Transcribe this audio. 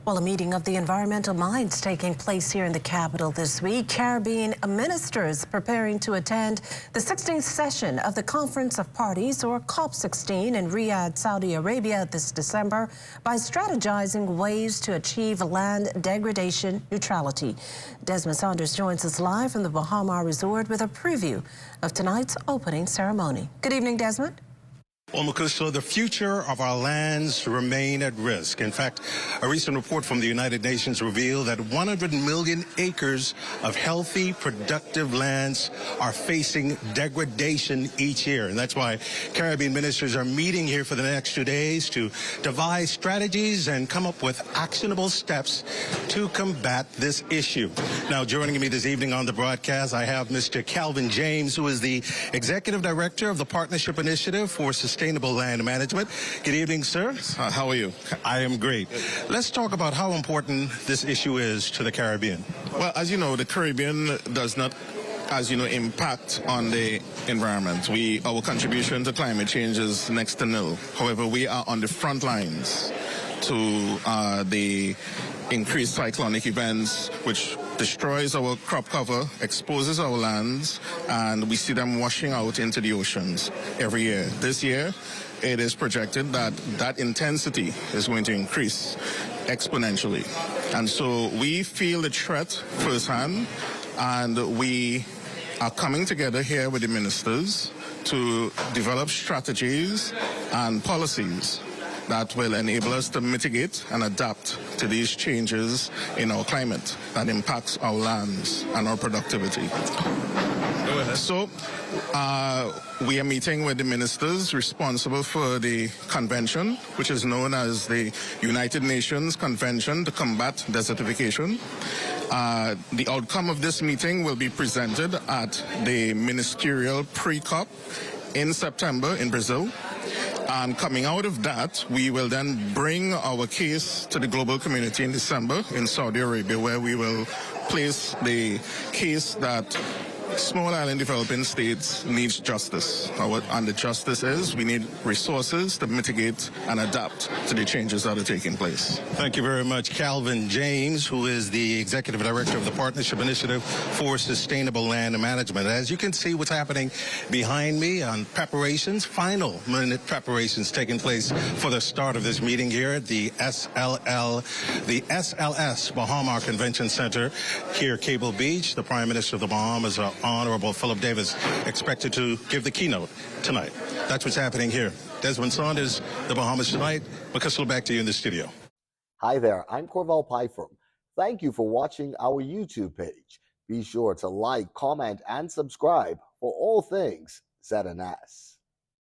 Well, a meeting of the environmental minds taking place here in the capital this week. Caribbean ministers preparing to attend the 16th session of the Conference of Parties, or COP16, in Riyadh, Saudi Arabia this December by strategizing ways to achieve land degradation neutrality. Desmond Saunders joins us live from the Bahama Resort with a preview of tonight's opening ceremony. Good evening, Desmond. Well, Makuso, the future of our lands remain at risk. In fact, a recent report from the United Nations revealed that 100 million acres of healthy, productive lands are facing degradation each year. And that's why Caribbean ministers are meeting here for the next 2 days to devise strategies and come up with actionable steps to combat this issue. Now, joining me this evening on the broadcast, I have Mr. Calvin James, who is the Executive Director of the Partnership Initiative for Sustainable Land Management. Good evening, sir. How are you? I am great. Let's talk about how important this issue is to the Caribbean. Well, as you know, the Caribbean does not, as you know, impact on the environment. Our contribution to climate change is next to nil. However, we are on the front lines to the increased cyclonic events, which destroys our crop cover, exposes our lands, and we see them washing out into the oceans every year. This year, it is projected that that intensity is going to increase exponentially. And so we feel the threat firsthand, and we are coming together here with the ministers to develop strategies and policies that will enable us to mitigate and adapt to these changes in our climate that impacts our lands and our productivity. So we are meeting with the ministers responsible for the convention, which is known as the United Nations Convention to Combat Desertification. The outcome of this meeting will be presented at the ministerial pre-COP in September in Brazil. And coming out of that, we will then bring our case to the global community in December in Saudi Arabia, where we will place the case that small island developing states needs justice. And the justice is we need resources to mitigate and adapt to the changes that are taking place. Thank you very much, Calvin James, who is the Executive Director of the Partnership Initiative for Sustainable Land Management. As you can see what's happening behind me on preparations, final minute preparations taking place for the start of this meeting here at the SLS Bahama Convention Center here at Cable Beach. The Prime Minister of the Bahamas, Honorable Philip Davis, expected to give the keynote tonight. That's what's happening here. Desmond Saunders, the Bahamas Tonight. Makuso, back to you in the studio. Hi there, I'm Corval Pyfrom. Thank you for watching our YouTube page. Be sure to like, comment, and subscribe for all things ZNS.